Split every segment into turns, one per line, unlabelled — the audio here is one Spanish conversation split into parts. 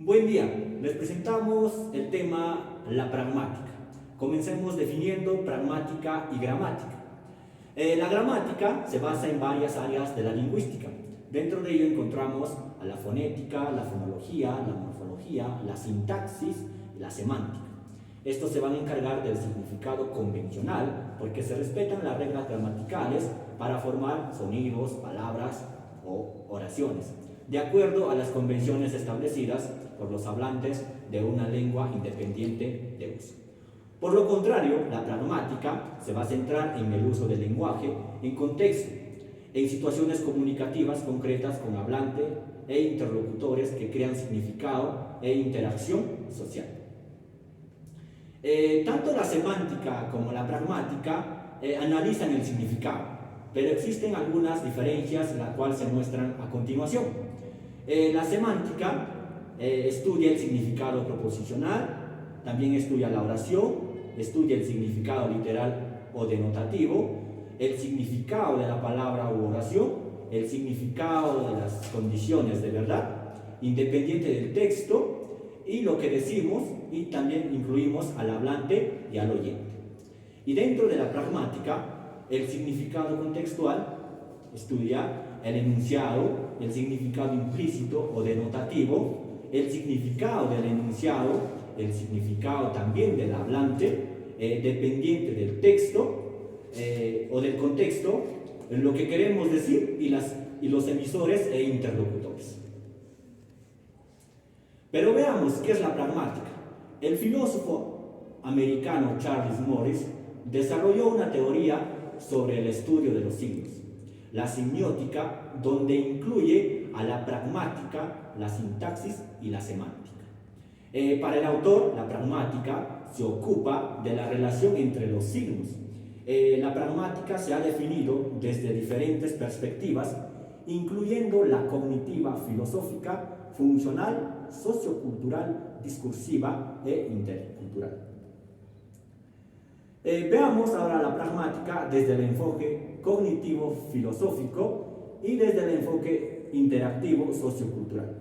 Buen día, les presentamos el tema la pragmática. Comencemos definiendo pragmática y gramática. La gramática se basa en varias áreas de la lingüística. Dentro de ello encontramos a la fonética, la fonología, la morfología, la sintaxis y la semántica. Estos se van a encargar del significado convencional porque se respetan las reglas gramaticales para formar sonidos, palabras o oraciones, de acuerdo a las convenciones establecidas por los hablantes de una lengua independiente de uso. Por lo contrario, la pragmática se va a centrar en el uso del lenguaje en contexto, en situaciones comunicativas concretas con hablante e interlocutores que crean significado e interacción social. Tanto la semántica como la pragmática analizan el significado, pero existen algunas diferencias, las cuales se muestran a continuación. La semántica estudia el significado proposicional, también estudia la oración, estudia el significado literal o denotativo, el significado de la palabra u oración, el significado de las condiciones de verdad, independiente del texto, y lo que decimos, y también incluimos al hablante y al oyente. Y dentro de la pragmática, el significado contextual estudia el enunciado, el significado implícito o denotativo, el significado del enunciado, el significado también del hablante, dependiente del texto o del contexto, lo que queremos decir y los emisores e interlocutores. Pero veamos qué es la pragmática. El filósofo americano Charles Morris desarrolló una teoría sobre el estudio de los signos, la semiótica, donde incluye a la pragmática, la sintaxis y la semántica. Para el autor, la pragmática se ocupa de la relación entre los signos. La pragmática se ha definido desde diferentes perspectivas, incluyendo la cognitiva, filosófica, funcional, sociocultural, discursiva e intercultural. Veamos ahora la pragmática desde el enfoque cognitivo-filosófico y desde el enfoque interactivo sociocultural.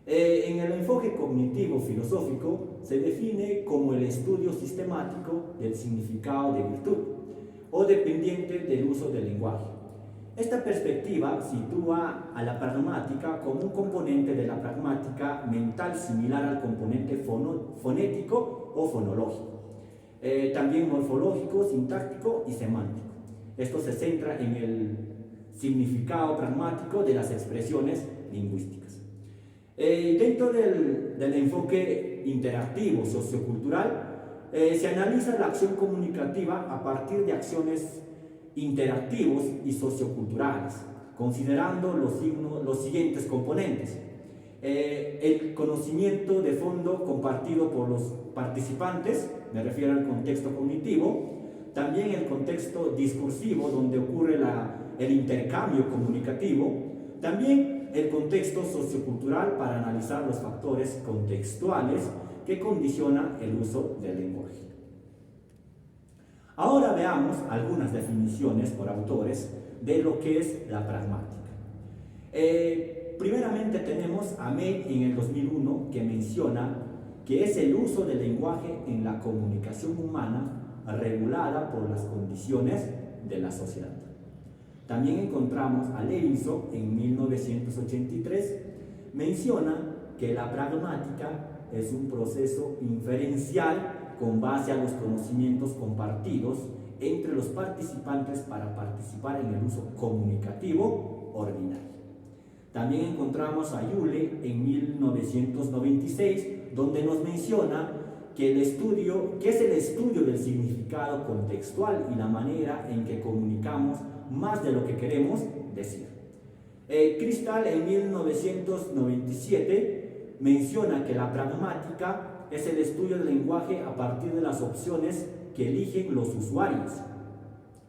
En el enfoque cognitivo-filosófico se define como el estudio sistemático del significado de virtud o dependiente del uso del lenguaje. Esta perspectiva sitúa a la pragmática como un componente de la pragmática mental similar al componente fonético o fonológico, también morfológico, sintáctico y semántico. Esto se centra en el significado pragmático de las expresiones lingüísticas. Dentro del enfoque interactivo sociocultural se analiza la acción comunicativa a partir de acciones interactivos y socioculturales, considerando los siguientes componentes. El conocimiento de fondo compartido por los participantes, me refiero al contexto cognitivo, también el contexto discursivo, donde ocurre el intercambio comunicativo, también el contexto sociocultural para analizar los factores contextuales que condicionan el uso del lenguaje. Ahora veamos algunas definiciones por autores de lo que es la pragmática. Primeramente tenemos a May en el 2001, que menciona que es el uso del lenguaje en la comunicación humana regulada por las condiciones de la sociedad. También encontramos a Levinson en 1983, menciona que la pragmática es un proceso inferencial con base a los conocimientos compartidos entre los participantes para participar en el uso comunicativo ordinario. También encontramos a Yule en 1996, donde nos menciona que es el estudio del significado contextual y la manera en que comunicamos más de lo que queremos decir. Crystal en 1997 menciona que la pragmática es el estudio del lenguaje a partir de las opciones que eligen los usuarios,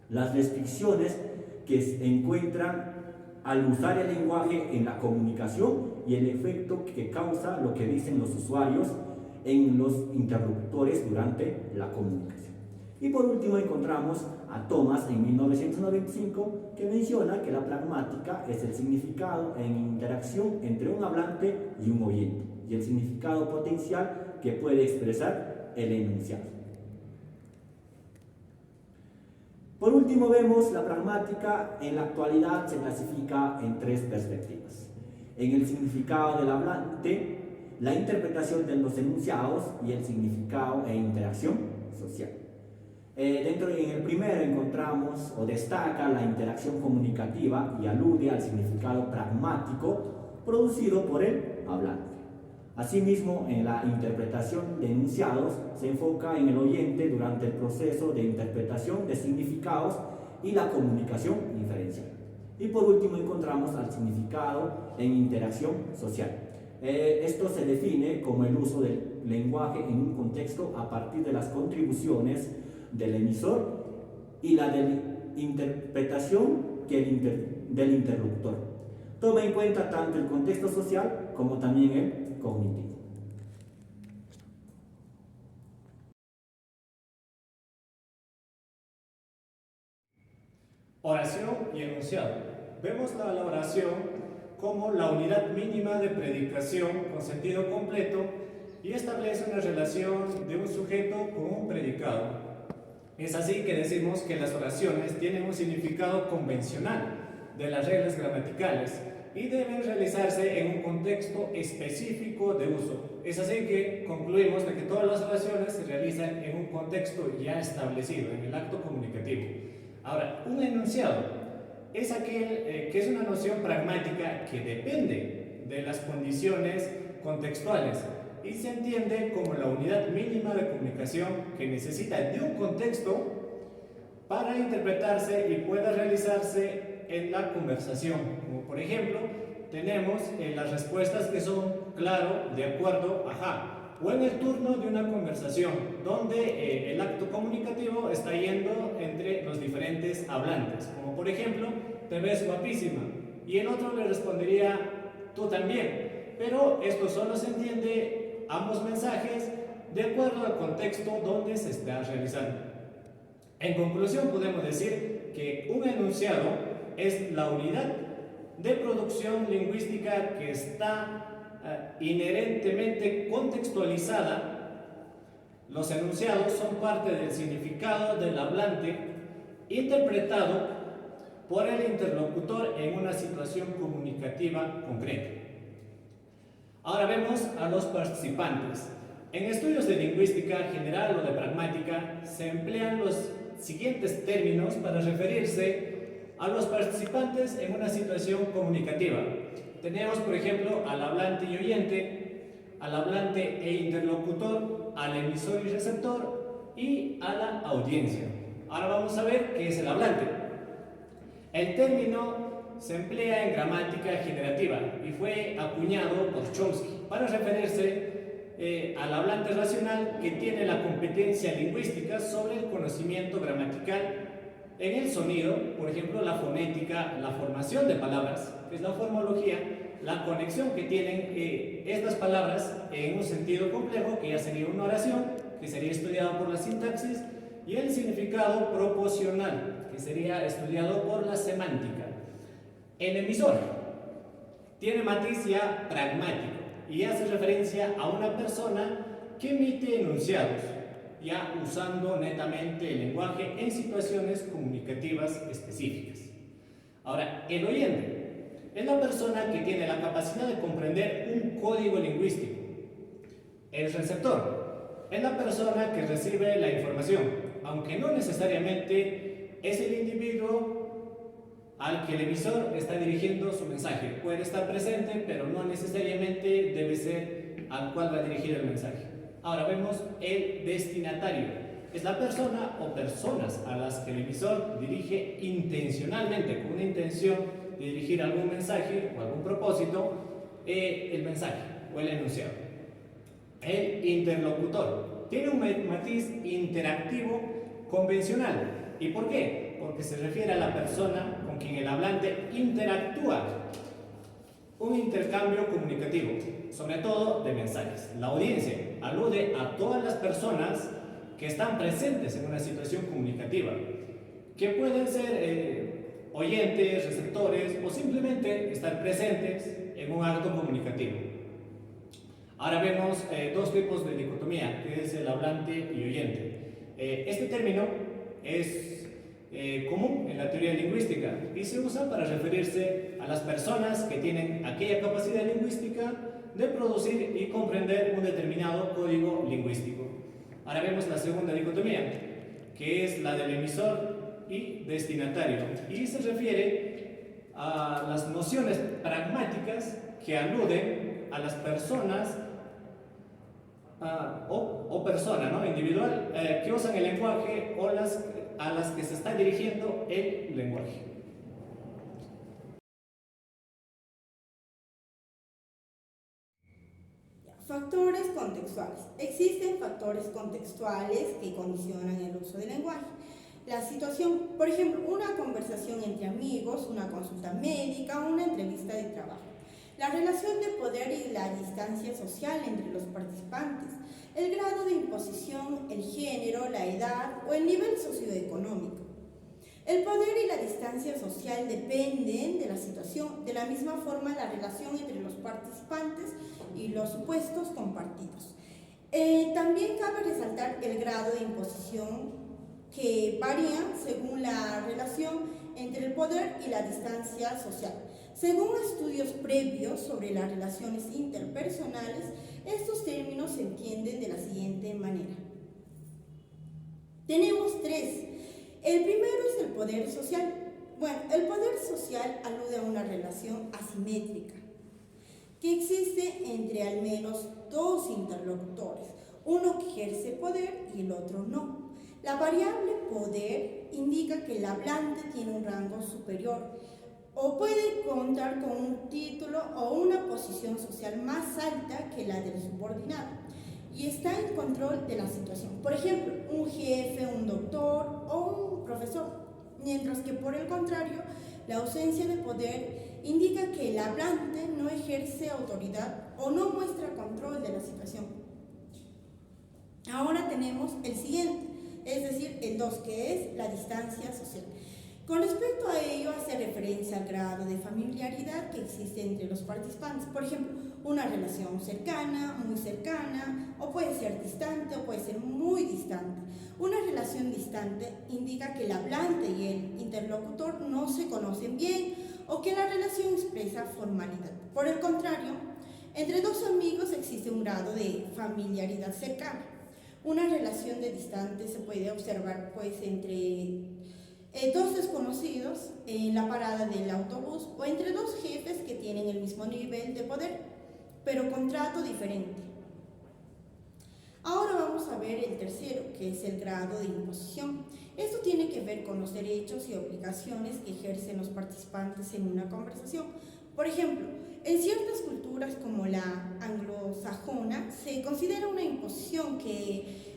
las restricciones que se encuentran al usar el lenguaje en la comunicación y el efecto que causa lo que dicen los usuarios en los interlocutores durante la comunicación. Y por último encontramos a Thomas en 1995, que menciona que la pragmática es el significado en interacción entre un hablante y un oyente, y el significado potencial que puede expresar el enunciado. Por último, vemos la pragmática en la actualidad se clasifica en tres perspectivas. En el significado del hablante, la interpretación de los enunciados y el significado e interacción social. En el primero encontramos o destaca la interacción comunicativa y alude al significado pragmático producido por el hablante. Asimismo, en la interpretación de enunciados se enfoca en el oyente durante el proceso de interpretación de significados y la comunicación inferencial. Y por último encontramos al significado en interacción social. Esto se define como el uso del lenguaje en un contexto a partir de las contribuciones del emisor y la de interpretación del interlocutor. Toma en cuenta tanto el contexto social como también el cognitivo.
Oración y enunciado. Vemos la oración como la unidad mínima de predicación con sentido completo y establece una relación de un sujeto con un predicado. Es así que decimos que las oraciones tienen un significado convencional de las reglas gramaticales y deben realizarse en un contexto específico de uso. Es así que concluimos de que todas las oraciones se realizan en un contexto ya establecido, en el acto comunicativo. Ahora, un enunciado es aquel que es una noción pragmática que depende de las condiciones contextuales y se entiende como la unidad mínima de comunicación que necesita de un contexto para interpretarse y pueda realizarse en la conversación. Como por ejemplo, tenemos las respuestas que son claro, de acuerdo, ajá, o en el turno de una conversación donde el acto comunicativo está yendo entre los diferentes hablantes, como por ejemplo, te ves guapísima, y el otro le respondería, tú también, pero esto solo se entiende ambos mensajes de acuerdo al contexto donde se está realizando. En conclusión, podemos decir que un enunciado es la unidad de producción lingüística que está inherentemente contextualizada. Los enunciados son parte del significado del hablante interpretado por el interlocutor en una situación comunicativa concreta. Ahora vemos a los participantes. En estudios de lingüística general o de pragmática se emplean los siguientes términos para referirse a los participantes en una situación comunicativa. Tenemos, por ejemplo, al hablante y oyente, al hablante e interlocutor, al emisor y receptor y a la audiencia. Ahora vamos a ver qué es el hablante. El término se emplea en gramática generativa y fue acuñado por Chomsky para referirse al hablante racional que tiene la competencia lingüística sobre el conocimiento gramatical en el sonido, por ejemplo, la fonética, la formación de palabras, que es la formología, la conexión que tienen estas palabras en un sentido complejo, que ya sería una oración, que sería estudiado por la sintaxis, y el significado proposicional, que sería estudiado por la semántica. El emisor tiene matiz ya pragmático y hace referencia a una persona que emite enunciados, ya usando netamente el lenguaje en situaciones comunicativas específicas. Ahora, el oyente es la persona que tiene la capacidad de comprender un código lingüístico. El receptor es la persona que recibe la información, aunque no necesariamente es el individuo al que el emisor está dirigiendo su mensaje. Puede estar presente, pero no necesariamente debe ser al cual va dirigido el mensaje. Ahora vemos el destinatario. Es la persona o personas a las que el emisor dirige intencionalmente, con una intención de dirigir algún mensaje o algún propósito, el mensaje o el enunciado. El interlocutor tiene un matiz interactivo convencional. ¿Y por qué? Porque se refiere a la persona con quien el hablante interactúa. Un intercambio comunicativo, sobre todo de mensajes. La audiencia alude a todas las personas que están presentes en una situación comunicativa, que pueden ser oyentes, receptores o simplemente estar presentes en un acto comunicativo. Ahora vemos dos tipos de dicotomía, que es el hablante y oyente. Este término es común en la teoría lingüística y se usa para referirse a las personas que tienen aquella capacidad lingüística de producir y comprender un determinado código lingüístico. Ahora vemos la segunda dicotomía, que es la del emisor y destinatario, y se refiere a las nociones pragmáticas que aluden a las personas o persona, ¿no?, individual, que usan el lenguaje o a las que se está dirigiendo el lenguaje.
Factores contextuales. Existen factores contextuales que condicionan el uso del lenguaje. La situación, por ejemplo, una conversación entre amigos, una consulta médica o una entrevista de trabajo. La relación de poder y la distancia social entre los participantes, el grado de imposición, el género, la edad o el nivel socioeconómico. El poder y la distancia social dependen de la situación, de la misma forma la relación entre los participantes y los supuestos compartidos. También cabe resaltar el grado de imposición que varía según la relación entre el poder y la distancia social. Según estudios previos sobre las relaciones interpersonales, estos términos se entienden de la siguiente manera. Tenemos tres. El primero es el poder social. Bueno, el poder social alude a una relación asimétrica que existe entre al menos dos interlocutores, uno que ejerce poder y el otro no. La variable poder indica que el hablante tiene un rango superior o puede contar con un título o una posición social más alta que la del subordinado y está en control de la situación. Por ejemplo, un jefe, un doctor o un profesor. Mientras que por el contrario, la ausencia de poder indica que el hablante no ejerce autoridad o no muestra control de la situación. Ahora tenemos el siguiente, es decir, el 2, que es la distancia social. Con respecto a ello, hace referencia al grado de familiaridad que existe entre los participantes. Por ejemplo, una relación cercana, muy cercana, o puede ser distante o puede ser muy distante. Una relación distante indica que el hablante y el interlocutor no se conocen bien o que la relación expresa formalidad. Por el contrario, entre dos amigos existe un grado de familiaridad cercana. Una relación de distante se puede observar pues entre dos desconocidos en la parada del autobús o entre dos jefes que tienen el mismo nivel de poder, pero con trato diferente. Ahora vamos a ver el tercero, que es el grado de imposición. Esto tiene que ver con los derechos y obligaciones que ejercen los participantes en una conversación. Por ejemplo, en ciertas culturas como la anglosajona se considera una imposición que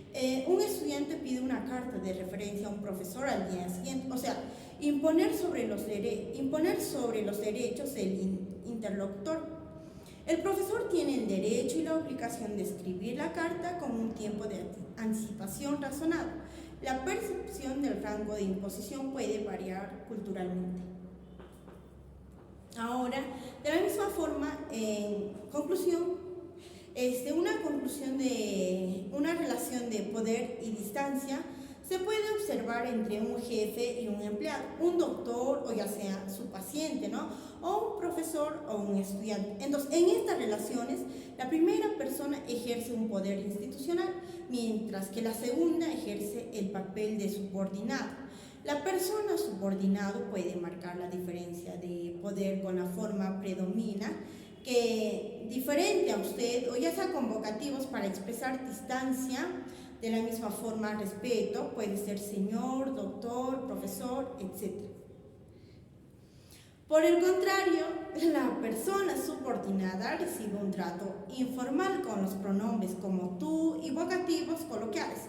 un estudiante pide una carta de referencia a un profesor al día siguiente, o sea, imponer sobre los derechos del interlocutor. El profesor tiene el derecho y la obligación de escribir la carta con un tiempo de anticipación razonado. La percepción del rango de imposición puede variar culturalmente. Ahora, de la misma forma, en conclusión, una conclusión de una relación de poder y distancia se puede observar entre un jefe y un empleado, un doctor o ya sea su paciente, ¿no?, o un profesor o un estudiante. Entonces, en estas relaciones, la primera persona ejerce un poder institucional, mientras que la segunda ejerce el papel de subordinado. La persona subordinado puede marcar la diferencia de poder con la forma predomina, que diferente a usted, o ya sea convocativos para expresar distancia, de la misma forma respeto, puede ser señor, doctor, profesor, etc. Por el contrario, la persona subordinada recibe un trato informal con los pronombres como tú y vocativos coloquiales,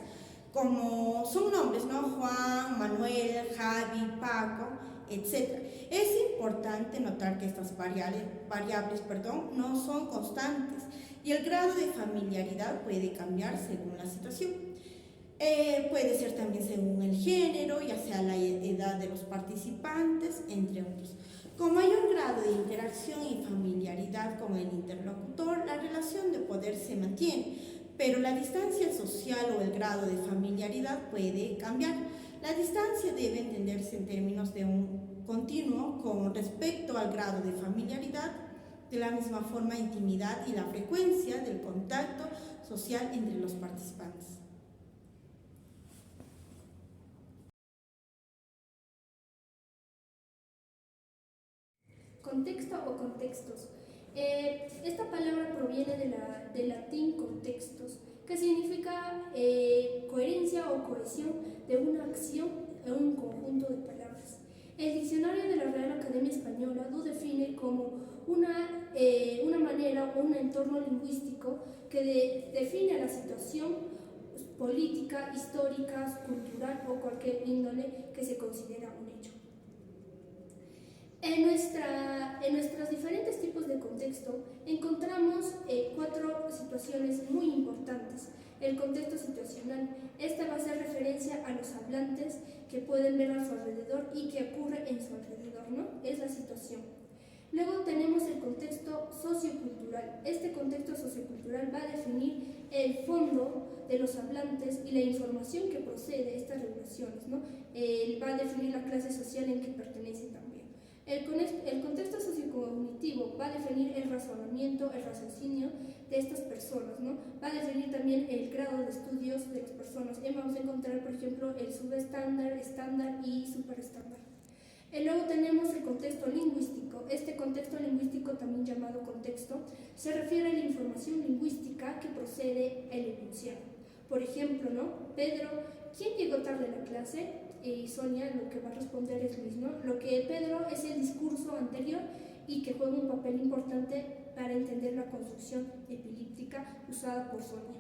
como son nombres, ¿no?, Juan, Manuel, Javi, Paco, etc. Es importante notar que estas variables, no son constantes y el grado de familiaridad puede cambiar según la situación. Puede ser también según el género, ya sea la edad de los participantes, entre otros. Con mayor grado de interacción y familiaridad con el interlocutor, la relación de poder se mantiene, pero la distancia social o el grado de familiaridad puede cambiar. La distancia debe entenderse en términos de un continuo con respecto al grado de familiaridad, de la misma forma intimidad y la frecuencia del contacto social entre los participantes.
Contexto o contextos. Esta palabra proviene del latín contextos, que significa coherencia o cohesión de una acción en un conjunto de palabras. El diccionario de la Real Academia Española lo define como una manera o un entorno lingüístico que define la situación política, histórica, cultural o cualquier índole que se considera un hecho. En nuestros diferentes tipos de contexto encontramos 4 situaciones muy importantes. El contexto situacional, este va a hacer referencia a los hablantes que pueden ver a su alrededor y que ocurre en su alrededor, ¿no? Es la situación. Luego tenemos el contexto sociocultural. Este contexto sociocultural va a definir el fondo de los hablantes y la información que procede de estas relaciones, ¿no? Va a definir la clase social en que pertenece también. El contexto sociocognitivo va a definir el razonamiento, el raciocinio de estas personas, ¿no? Va a definir también el grado de estudios de las personas. Vamos a encontrar, por ejemplo, el subestándar, estándar y superestándar. Luego tenemos el contexto lingüístico. Este contexto lingüístico, también llamado contexto, se refiere a la información lingüística que procede del enunciado. Por ejemplo, ¿no? Pedro, ¿quién llegó tarde a la clase? Y Sonia lo que va a responder es Luis, ¿no? Lo que Pedro es el discurso anterior y que juega un papel importante para entender la construcción epilíptica usada por Sonia.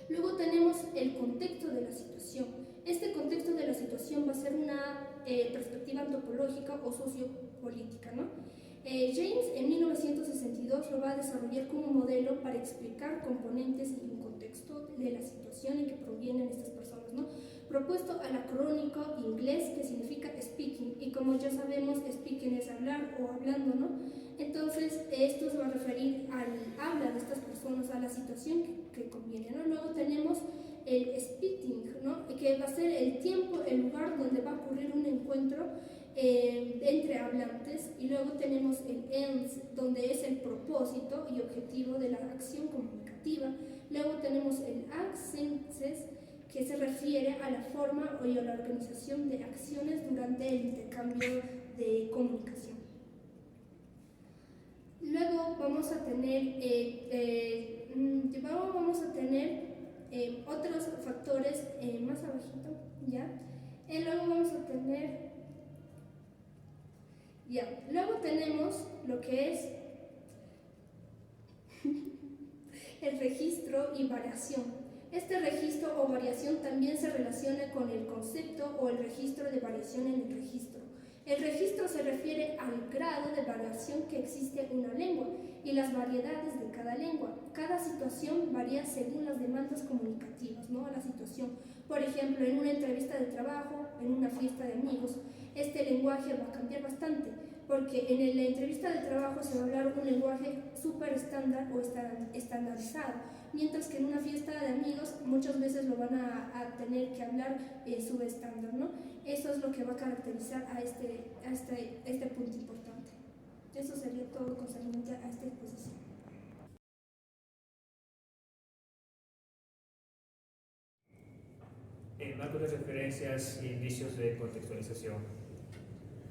Luego tenemos el contexto de la situación. Este contexto de la situación va a ser una perspectiva antropológica o sociopolítica, ¿no? James en 1962 lo va a desarrollar como modelo para explicar componentes y un contexto de la situación en que provienen estas personas, ¿no? Propuesto anacrónico inglés que significa speaking, y como ya sabemos, speaking es hablar o hablando, ¿no? Entonces esto se va a referir al habla de estas personas, a la situación que conviene, ¿no? Luego tenemos el speaking, ¿no? Que va a ser el tiempo, el lugar donde va a ocurrir un encuentro entre hablantes, y luego tenemos el ends, donde es el propósito y objetivo de la acción comunicativa. Luego tenemos el accents, que se refiere a la forma y a la organización de acciones durante el intercambio de comunicación. Luego vamos a tener, otros factores más abajito, ¿ya? Luego vamos a tener, luego tenemos lo que es el registro y variación. Este registro o variación también se relaciona con el concepto o el registro de variación en el registro. El registro se refiere al grado de variación que existe en una lengua y las variedades de cada lengua. Cada situación varía según las demandas comunicativas, ¿no? A la situación. Por ejemplo, en una entrevista de trabajo, en una fiesta de amigos, este lenguaje va a cambiar bastante, porque en la entrevista de trabajo se va a hablar un lenguaje súper estándar o estandarizado, mientras que en una fiesta de amigos muchas veces lo van a tener que hablar subestándar, ¿no? Eso es lo que va a caracterizar a este punto importante. Eso sería todo concerniente a esta exposición.
Marcos de referencias e indicios de contextualización.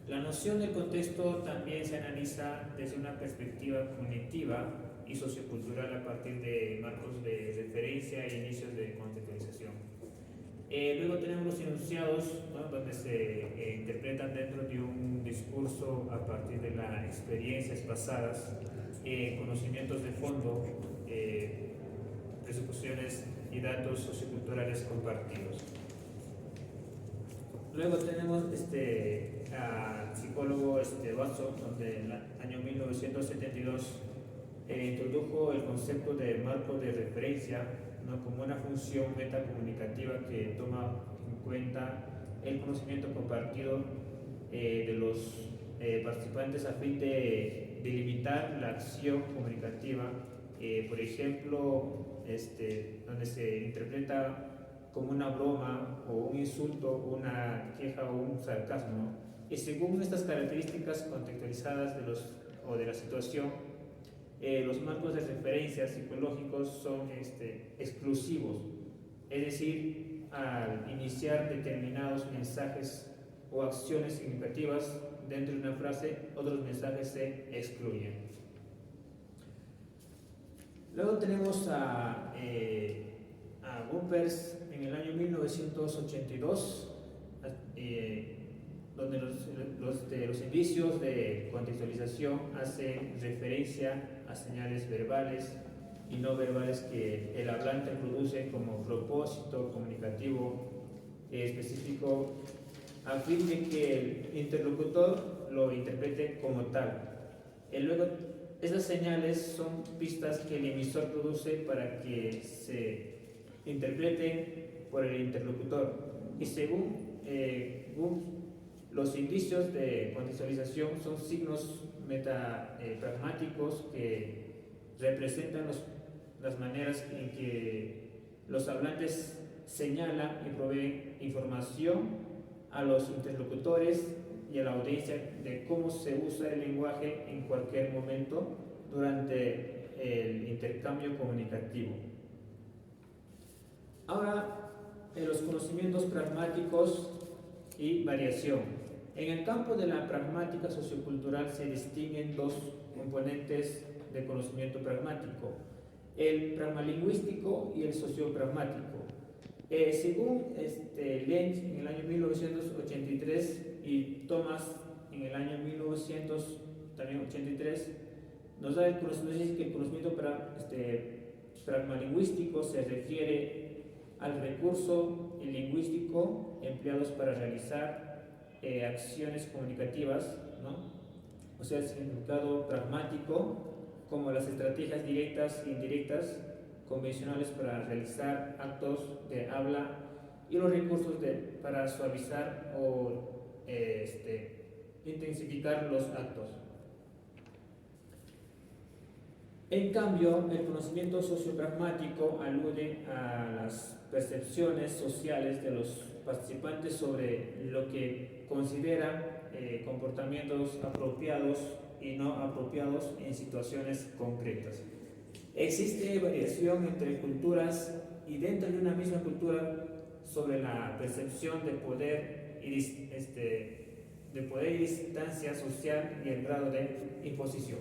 La noción del contexto también se analiza desde una perspectiva cognitiva y sociocultural a partir de marcos de referencia e inicios de contextualización. Luego tenemos los enunciados, ¿no? Donde se interpretan dentro de un discurso a partir de las experiencias pasadas, conocimientos de fondo, presuposiciones y datos socioculturales compartidos. Luego tenemos al psicólogo Watson, donde en el año 1972 introdujo el concepto de marco de referencia ¿no? Como una función metacomunicativa que toma en cuenta el conocimiento compartido de los participantes a fin de delimitar la acción comunicativa, por ejemplo, donde se interpreta como una broma o un insulto, una queja o un sarcasmo, ¿no? Y según estas características contextualizadas de la situación, los marcos de referencia psicológicos son exclusivos, es decir, al iniciar determinados mensajes o acciones significativas dentro de una frase, otros mensajes se excluyen. Luego tenemos a Bumpers en el año 1982, donde los indicios de contextualización hacen referencia a señales verbales y no verbales que el hablante produce como propósito comunicativo específico a fin de que el interlocutor lo interprete como tal. Luego, esas señales son pistas que el emisor produce para que se interpreten por el interlocutor. Y según los indicios de contextualización son signos metapragmáticos que representan las maneras en que los hablantes señalan y proveen información a los interlocutores y a la audiencia de cómo se usa el lenguaje en cualquier momento durante el intercambio comunicativo. Ahora, los conocimientos pragmáticos y variación. En el campo de la pragmática sociocultural se distinguen dos componentes de conocimiento pragmático: el pragmalingüístico y el sociopragmático. Según Lenz en el año 1983 y Thomas en el año 1983, nos da nos dice que el conocimiento pragmalingüístico se refiere al recurso lingüístico empleados para realizar acciones comunicativas, ¿no? O sea, el significado pragmático, como las estrategias directas e indirectas convencionales para realizar actos de habla, y los recursos para suavizar o intensificar los actos. En cambio, el conocimiento sociopragmático alude a las percepciones sociales de los participantes sobre lo que consideran comportamientos apropiados y no apropiados en situaciones concretas. Existe variación entre culturas y dentro de una misma cultura sobre la percepción de poder y distancia social y el grado de imposición.